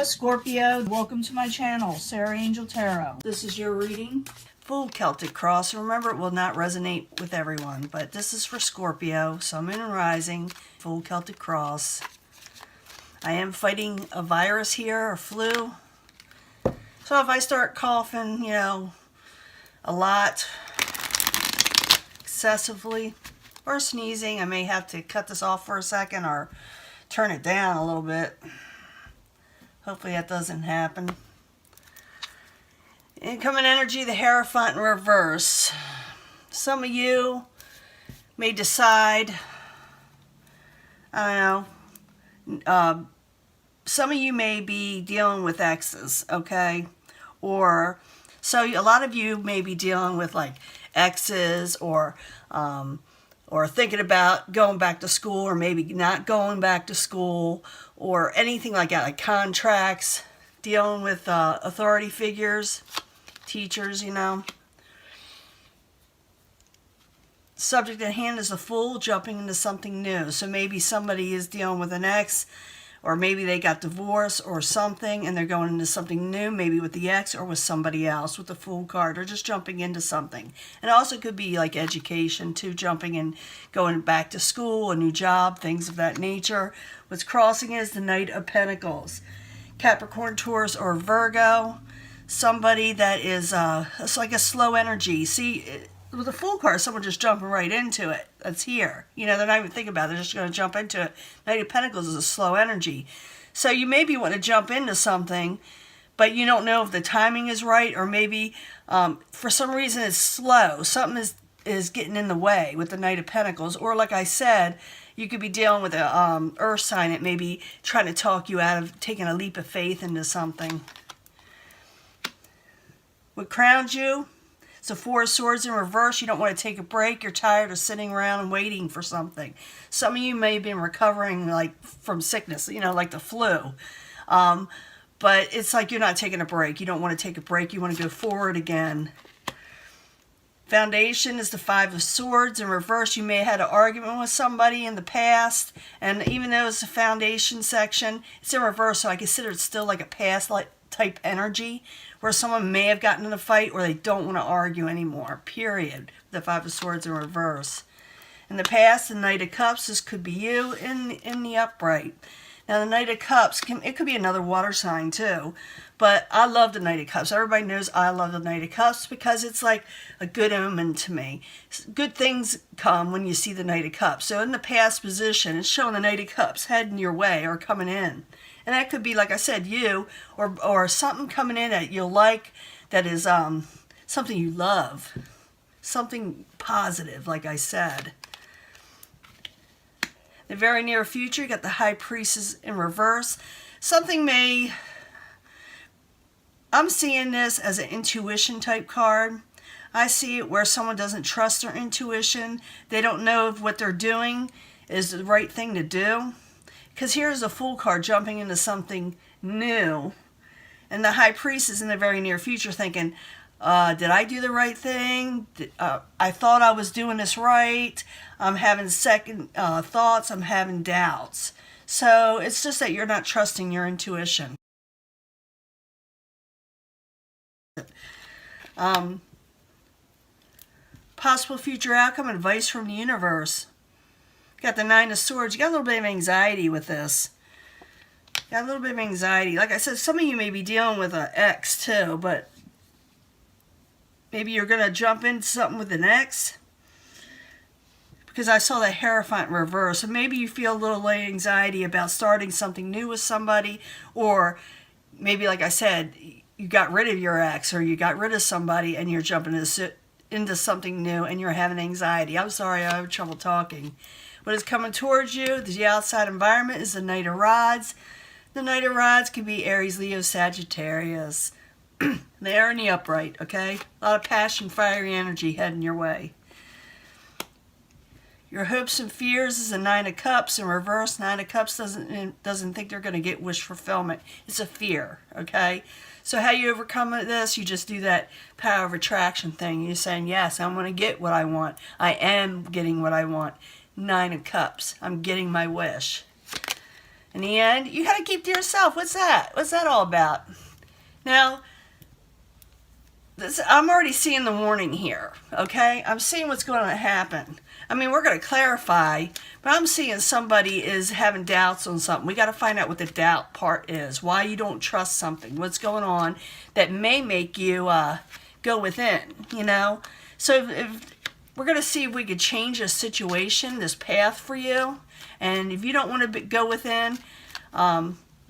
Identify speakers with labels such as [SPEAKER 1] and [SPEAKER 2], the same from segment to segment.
[SPEAKER 1] Hello Scorpio, welcome to my channel, Sarah Angel Tarot. This is your reading. Full Celtic Cross. Remember, it will not resonate with everyone, but this is for Scorpio, Sun, Moon, and Rising. Full Celtic Cross. I am fighting a virus here, a flu. So if I start coughing, a lot, excessively, or sneezing, I may have to cut this off for a second or turn it down a little bit. Hopefully that doesn't happen. Incoming energy, the Hierophant in reverse. Some of you may decide, I don't know, some of you may be dealing with exes, okay? Or, so a lot of you may be dealing with like exes or thinking about going back to school or maybe not going back to school or anything like that, like contracts, dealing with authority figures, teachers, Subject at hand is a Fool jumping into something new. So maybe somebody is dealing with an ex, or maybe they got divorced or something and they're going into something new, maybe with the ex or with somebody else with the Fool card, or just jumping into something. And it also could be like education too, jumping and going back to school, a new job, things of that nature. What's crossing is the Knight of Pentacles. Capricorn, Taurus, or Virgo. Somebody that is it's like a slow energy. See, with the Fool card, someone just jumping right into it. That's here. They're not even thinking about it. They're just going to jump into it. Knight of Pentacles is a slow energy. So you maybe want to jump into something, but you don't know if the timing is right, or maybe for some reason it's slow. Something is getting in the way with the Knight of Pentacles. Or like I said, you could be dealing with a earth sign that may be trying to talk you out of taking a leap of faith into something. What crowns you? It's a Four of Swords in reverse. You don't want to take a break. You're tired of sitting around and waiting for something. Some of you may have been recovering like from sickness, like the flu. But it's like you're not taking a break. You don't want to take a break. You want to go forward again. Foundation is the Five of Swords in reverse. You may have had an argument with somebody in the past, and even though it's a foundation section, it's in reverse, so I consider it still like a past type energy, where someone may have gotten in a fight or they don't want to argue anymore, period. The Five of Swords in reverse. In the past, the Knight of Cups, this could be you in the upright. Now, the Knight of Cups, it could be another water sign too, but I love the Knight of Cups. Everybody knows I love the Knight of Cups because it's like a good omen to me. Good things come when you see the Knight of Cups. So in the past position, it's showing the Knight of Cups heading your way or coming in. And that could be, like I said, you or something coming in that you'll like, that is something you love. Something positive, like I said. The very near future, you got the High Priestess in reverse. I'm seeing this as an intuition type card. I see it where someone doesn't trust their intuition. They don't know if what they're doing is the right thing to do. Because here's a Fool card jumping into something new. And the High Priestess in the very near future thinking, did I do the right thing? I thought I was doing this right. I'm having second thoughts. I'm having doubts. So it's just that you're not trusting your intuition. Possible future outcome, advice from the universe. Got the Nine of Swords. You got a little bit of anxiety with this. Got a little bit of anxiety. Like I said, some of you may be dealing with an ex too, but maybe you're going to jump into something with an ex. Because I saw the Hierophant in reverse. So maybe you feel a little anxiety about starting something new with somebody. Or maybe, like I said, you got rid of your ex or you got rid of somebody and you're jumping into something new and you're having anxiety. I'm sorry, I have trouble talking. What is coming towards you, the outside environment, is the Knight of Rods. The Knight of Rods can be Aries, Leo, Sagittarius. They are in the upright, okay? A lot of passion, fiery energy heading your way. Your hopes and fears is the Nine of Cups in reverse. Nine of Cups doesn't think they're going to get wish fulfillment. It's a fear, okay? So how you overcome this, you just do that power of attraction thing. You're saying, yes, I'm going to get what I want. I am getting what I want. Nine of Cups. I'm getting my wish. In the end, you got to keep to yourself. What's that? What's that all about? Now, I'm already seeing the warning here, okay? I'm seeing what's going to happen. I mean, we're going to clarify, but I'm seeing somebody is having doubts on something. We got to find out what the doubt part is, why you don't trust something, what's going on that may make you go within, you know? So if we're going to see if we could change this situation, this path for you. And if you don't want to go within,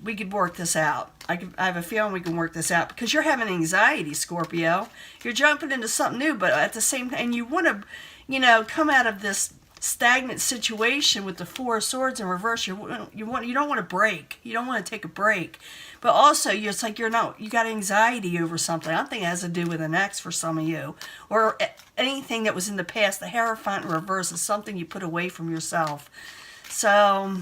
[SPEAKER 1] we could work this out. I have a feeling we can work this out because you're having anxiety, Scorpio. You're jumping into something new, but at the same time, and you want to, you know, come out of this stagnant situation with the Four of Swords in reverse. You don't want to break. You don't want to take a break, but also it's like you got anxiety over something. I think it has to do with an ex for some of you, or anything that was in the past. The Hierophant in reverse is something you put away from yourself. So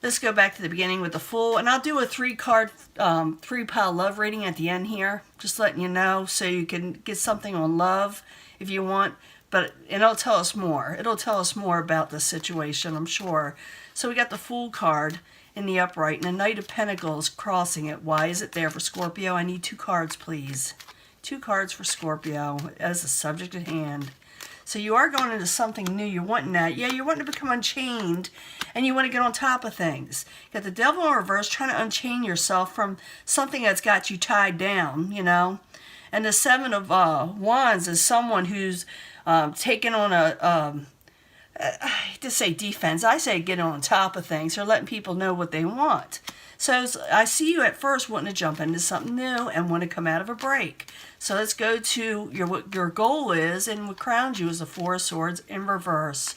[SPEAKER 1] let's go back to the beginning with the Fool, and I'll do a 3-card, 3-pile love reading at the end here, just letting you know, so you can get something on love if you want, but it'll tell us more. It'll tell us more about the situation, I'm sure. So we got the Fool card in the upright, and the Knight of Pentacles crossing it. Why is it there for Scorpio? I need 2 cards, please. 2 cards for Scorpio as the subject at hand. So you are going into something new. You're wanting that. Yeah, you're wanting to become unchained, and you want to get on top of things. You got the Devil in reverse, trying to unchain yourself from something that's got you tied down, you know. And the 7 of Wands is someone who's taken on I hate to say defense. I say getting on top of things or letting people know what they want. So I see you at first wanting to jump into something new and want to come out of a break. So let's go to what your goal is, and what crowns you is the 4 of Swords in reverse.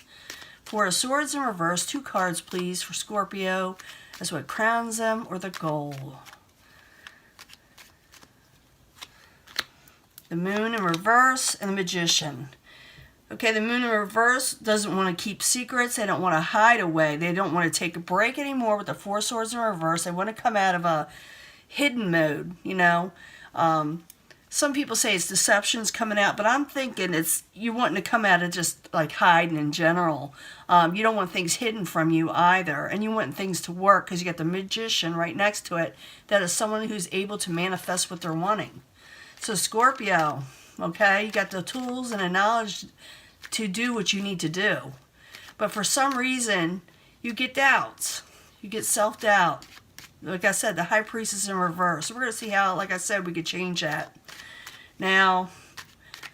[SPEAKER 1] 4 of Swords in reverse, 2 cards please for Scorpio. That's what crowns them, or the goal. The Moon in reverse and the Magician. Okay, the Moon in reverse doesn't want to keep secrets. They don't want to hide away. They don't want to take a break anymore with the 4 of Swords in reverse. They want to come out of a hidden mode, you know. Some people say it's deception's coming out, but I'm thinking it's you wanting to come out of just like hiding in general. You don't want things hidden from you either, and you want things to work because you got the Magician right next to it. That is someone who's able to manifest what they're wanting. So Scorpio, okay, you got the tools and the knowledge to do what you need to do. But for some reason, you get doubts. You get self-doubt. Like I said, the High Priestess in reverse. So we're going to see how, like I said, we could change that. Now,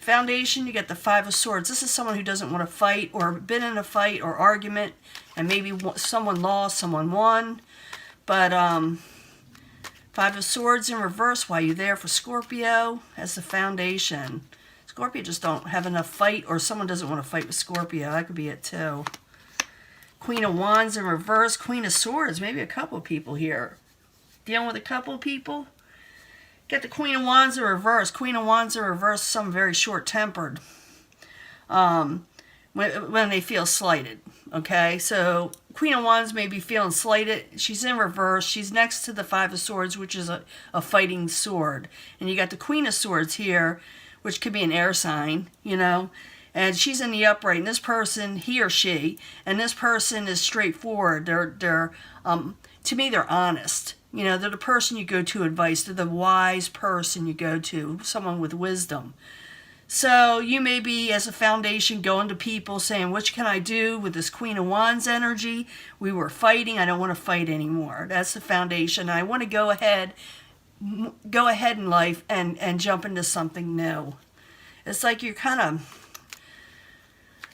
[SPEAKER 1] Foundation, you get the 5 of Swords. This is someone who doesn't want to fight or been in a fight or argument, and maybe someone lost, someone won. But 5 of Swords in reverse, why you there for Scorpio as the Foundation. Scorpio just don't have enough fight, or someone doesn't want to fight with Scorpio. That could be it too. Queen of Wands in reverse, Queen of Swords. Maybe a couple people here. Dealing with a couple people. Get the Queen of Wands in reverse. Queen of Wands in reverse, some very short-tempered. When they feel slighted. Okay, so Queen of Wands may be feeling slighted. She's in reverse. She's next to the 5 of Swords, which is a fighting sword. And you got the Queen of Swords here, which could be an air sign, you know. And she's in the upright. And this person, he or she, and this person is straightforward. They're to me, they're honest. You know, they're the person you go to advice. They're the wise person you go to, someone with wisdom. So you may be, as a Foundation, going to people saying, what can I do with this Queen of Wands energy? We were fighting. I don't want to fight anymore. That's the Foundation. I want to go ahead in life and jump into something new. It's like you're kind of,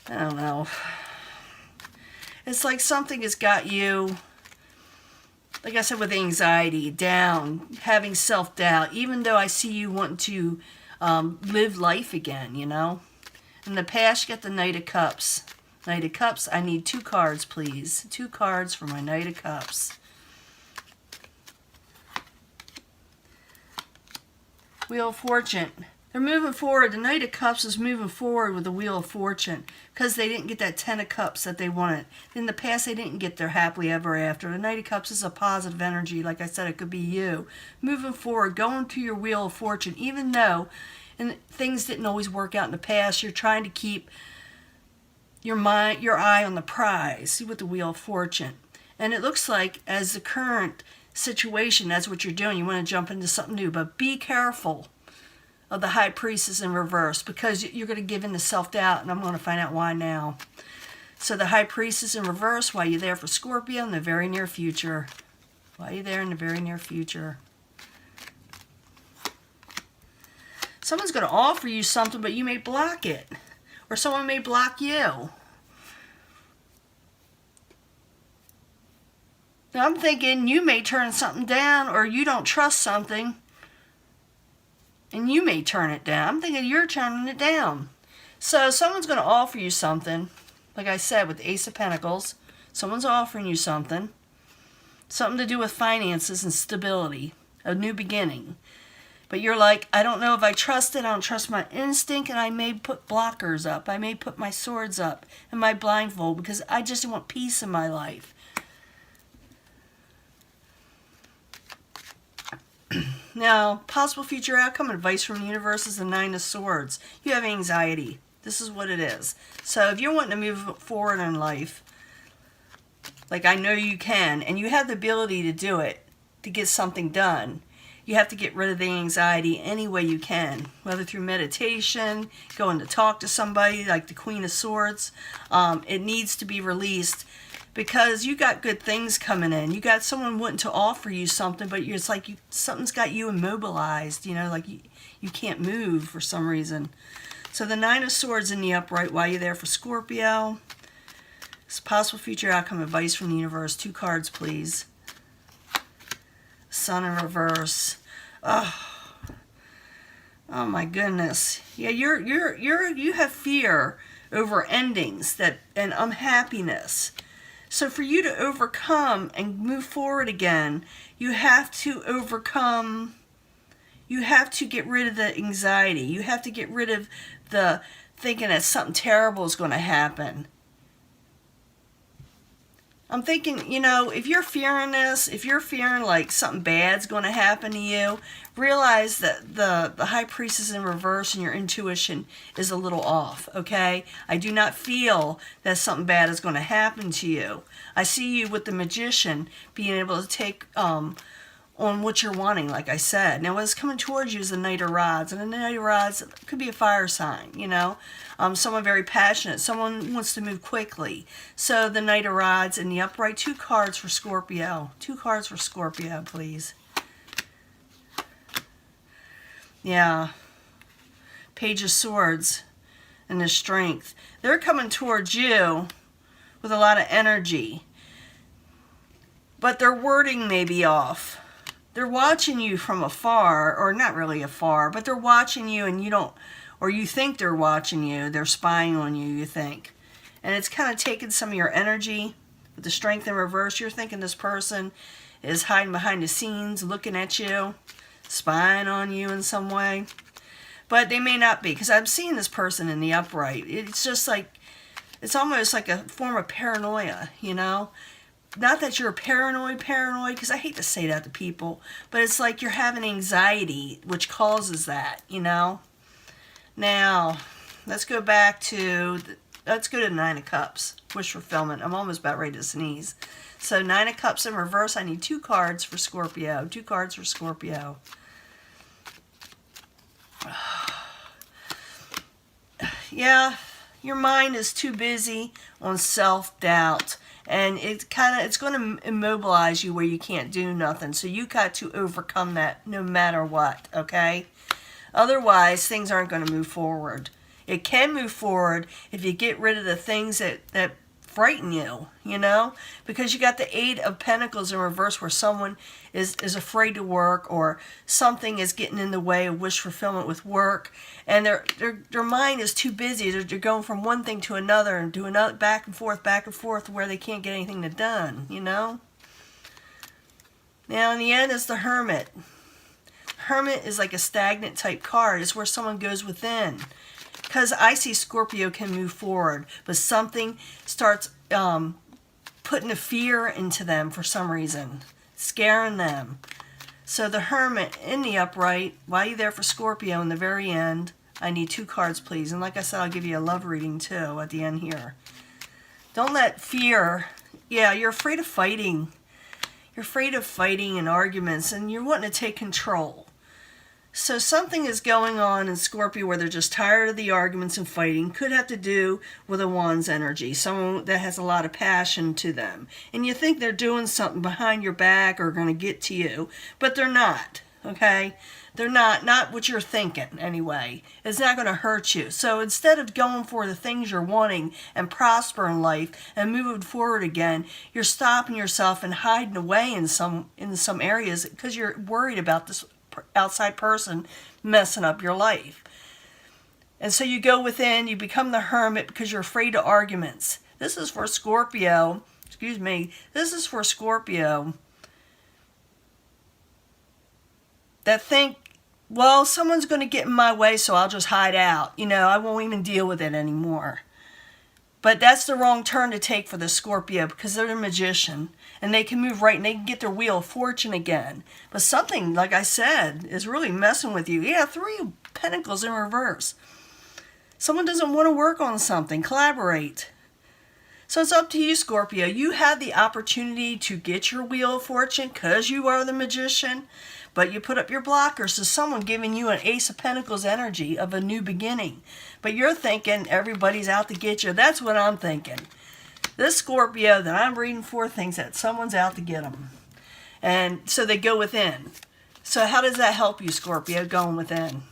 [SPEAKER 1] I don't know. It's like something has got you, like I said, with anxiety, down, having self-doubt, even though I see you wanting to live life again, you know. In the past, you got the Knight of Cups. Knight of Cups, I need 2 cards, please. 2 cards for my Knight of Cups. Wheel of Fortune. They're moving forward. The Knight of Cups is moving forward with the Wheel of Fortune because they didn't get that 10 of Cups that they wanted. In the past, they didn't get their happily ever after. The Knight of Cups is a positive energy. Like I said, it could be you. Moving forward, going to your Wheel of Fortune, even though things didn't always work out in the past, you're trying to keep your eye on the prize with the Wheel of Fortune. And it looks like as the current situation, that's what you're doing. You want to jump into something new. But be careful of the High Priestess in reverse, because you're going to give in to self-doubt, and I'm going to find out why now. So the High Priestess in reverse, why are you there for Scorpio in the very near future? Why are you there in the very near future? Someone's going to offer you something, but you may block it. Or someone may block you. Now I'm thinking you may turn something down, or you don't trust something, and you may turn it down. I'm thinking you're turning it down. So someone's going to offer you something. Like I said, with the Ace of Pentacles, someone's offering you something. Something to do with finances and stability. A new beginning. But you're like, I don't know if I trust it. I don't trust my instinct. And I may put blockers up. I may put my swords up and my blindfold, because I just want peace in my life. Now, possible future outcome advice from the universe is the Nine of Swords. You have anxiety. This is what it is. So if you're wanting to move forward in life, like I know you can, and you have the ability to do it, to get something done, you have to get rid of the anxiety any way you can, whether through meditation, going to talk to somebody like the Queen of Swords. It needs to be released, because you got good things coming in. You got someone wanting to offer you something, but it's like something's got you immobilized, like you can't move for some reason. So the Nine of Swords in the upright, why you there for Scorpio? It's possible future outcome advice from the universe. 2 cards, please. Sun in reverse. Oh my goodness. Yeah, you have fear over endings and unhappiness. So for you to overcome and move forward again, you have to get rid of the anxiety. You have to get rid of the thinking that something terrible is going to happen. I'm thinking, if you're fearing this, if you're fearing like something bad's going to happen to you, realize that the High Priestess in reverse and your intuition is a little off, okay? I do not feel that something bad is going to happen to you. I see you with the Magician being able to take on what you're wanting, like I said. Now, what's coming towards you is the Knight of Rods. And the Knight of Rods could be a fire sign, someone very passionate. Someone wants to move quickly. So the Knight of Rods in the upright. 2 cards for Scorpio. 2 cards for Scorpio, please. Yeah. Page of Swords and the Strength. They're coming towards you with a lot of energy. But their wording may be off. They're watching you from afar, or not really afar, but they're watching you, and you don't, or you think they're watching you. They're spying on you, you think. And it's kind of taking some of your energy. With the Strength in reverse, you're thinking this person is hiding behind the scenes, looking at you, spying on you in some way. But they may not be, because I'm seeing this person in the upright. It's just like, it's almost like a form of paranoia, Not that you're paranoid, because I hate to say that to people, but it's like you're having anxiety, which causes that, Now, let's go to the 9 of Cups, wish fulfillment. I'm almost about ready to sneeze. So 9 of Cups in reverse, I need 2 cards for Scorpio. 2 cards for Scorpio. Yeah, your mind is too busy on self-doubt. And it's going to immobilize you where you can't do nothing. So you got to overcome that no matter what, okay? Otherwise, things aren't going to move forward. It can move forward if you get rid of the things that frighten you, Because you got the 8 of Pentacles in reverse, where someone is afraid to work, or something is getting in the way of wish fulfillment with work, and their mind is too busy. They're going from one thing to another, and doing back and forth, where they can't get anything done, Now, in the end, it's the Hermit. Hermit is like a stagnant type card. It's where someone goes within. Because I see Scorpio can move forward, but something starts putting a fear into them for some reason, scaring them. So the Hermit in the upright, why are you there for Scorpio in the very end? I need 2 cards, please. And like I said, I'll give you a love reading too at the end here. Don't let fear Yeah, you're afraid of fighting. You're afraid of fighting and arguments, and you're wanting to take control. So something is going on in Scorpio where they're just tired of the arguments and fighting. Could have to do with a Wands energy, someone that has a lot of passion to them. And you think they're doing something behind your back or going to get to you, but they're not, okay? They're not what you're thinking anyway. It's not going to hurt you. So instead of going for the things you're wanting and prosper in life and moving forward again, you're stopping yourself and hiding away in some areas because you're worried about this outside person messing up your life. And so you go within, you become the hermit because you're afraid of arguments. This is for Scorpio, this is for Scorpio that think, well, someone's going to get in my way, so I'll just hide out. I won't even deal with it anymore. But that's the wrong turn to take for the Scorpio because they're a magician and they can move right and they can get their wheel of fortune again. But something, like I said, is really messing with you. Yeah, 3 of Pentacles in reverse. Someone doesn't want to work on something. Collaborate. So it's up to you, Scorpio. You have the opportunity to get your wheel of fortune because you are the magician. But you put up your blockers to someone giving you an Ace of Pentacles energy of a new beginning. But you're thinking everybody's out to get you. That's what I'm thinking. This Scorpio that I'm reading for thinks that someone's out to get them. And so they go within. So how does that help you, Scorpio, going within?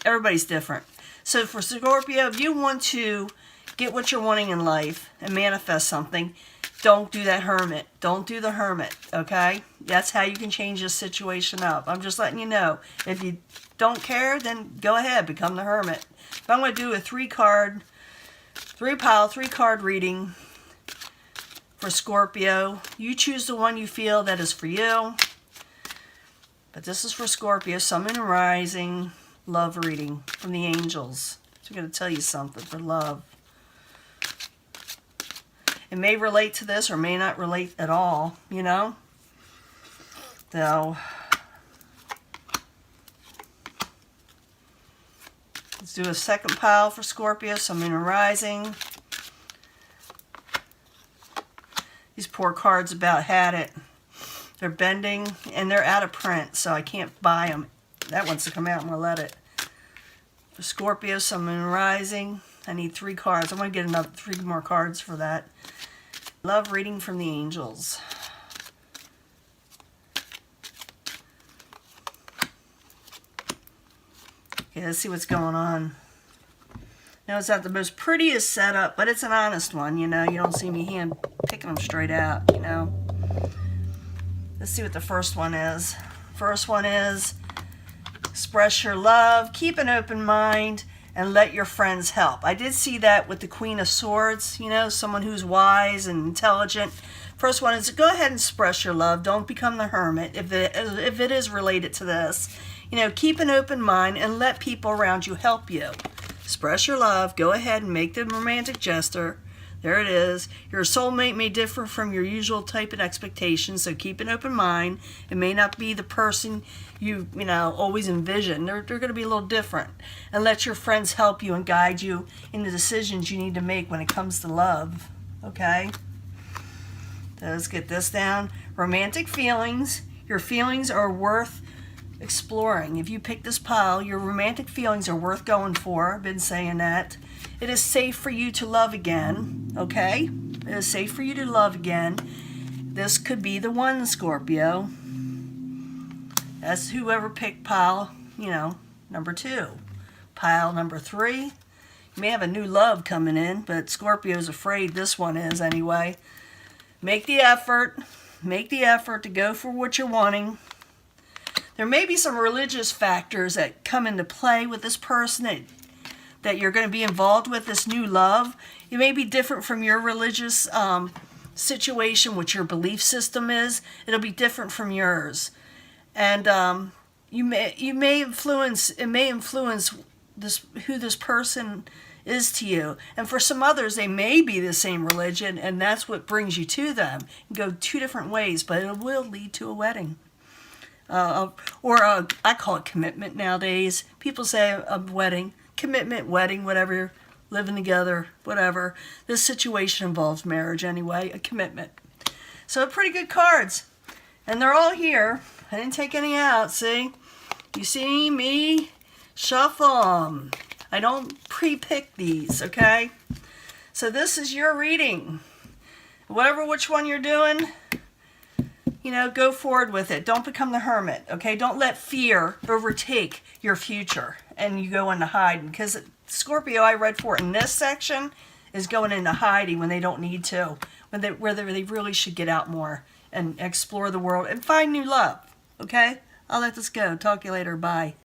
[SPEAKER 1] Everybody's different. So for Scorpio, if you want to get what you're wanting in life and manifest something, don't do that hermit. Don't do the hermit, okay? That's how you can change this situation up. I'm just letting you know. If you don't care, then go ahead, become the hermit. But I'm going to do a 3-card reading for Scorpio. You choose the one you feel that is for you. But this is for Scorpio, Sun, Moon, and Rising, love reading from the angels. So I'm going to tell you something for love. It may relate to this or may not relate at all, So, let's do a second pile for Scorpio, Sun, Moon, and Rising. These poor cards about had it. They're bending and they're out of print, so I can't buy them. That wants to come out, I'm going to let it. For Scorpio, Sun, Moon, and Rising, I need 3 cards. I'm going to get another 3 more cards for that. Love reading from the angels. Okay, let's see what's going on. Now, it's not the most prettiest setup, but it's an honest one, You don't see me hand picking them straight out, Let's see what the first one is. First one is express your love, keep an open mind, and let your friends help. I did see that with the Queen of Swords, someone who's wise and intelligent. First one is go ahead and express your love. Don't become the hermit if it is related to this. Keep an open mind and let people around you help you. Express your love. Go ahead and make the romantic gesture. There it is. Your soulmate may differ from your usual type and expectations, so keep an open mind. It may not be the person you always envision. They're going to be a little different. And let your friends help you and guide you in the decisions you need to make when it comes to love. Okay? So let's get this down. Romantic feelings. Your feelings are worth exploring. If you pick this pile, your romantic feelings are worth going for. I've been saying that. It is safe for you to love again, okay? It is safe for you to love again. This could be the one, Scorpio. That's whoever picked pile, number 2. Pile number 3. You may have a new love coming in, but Scorpio's afraid this one is anyway. Make the effort. Make the effort to go for what you're wanting. There may be some religious factors that come into play with this person that you're going to be involved with, this new love. It may be different from your religious situation, what your belief system is. It'll be different from yours. And it may influence who this person is to you. And for some others, they may be the same religion, and that's what brings you to them. You go 2 different ways, but it will lead to a wedding. I call it commitment nowadays. People say a wedding, commitment, wedding, whatever living together, whatever. This situation involves marriage anyway, a commitment. So pretty good cards. And they're all here. I didn't take any out, see? You see me shuffle them. I don't pre-pick these, okay? So this is your reading. Which one you're doing, you know, go forward with it. Don't become the hermit, okay? Don't let fear overtake your future and you go into hiding. Because Scorpio, I read for in this section, is going into hiding when they don't need to. Where they really should get out more and explore the world and find new love, okay? I'll let this go. Talk to you later. Bye.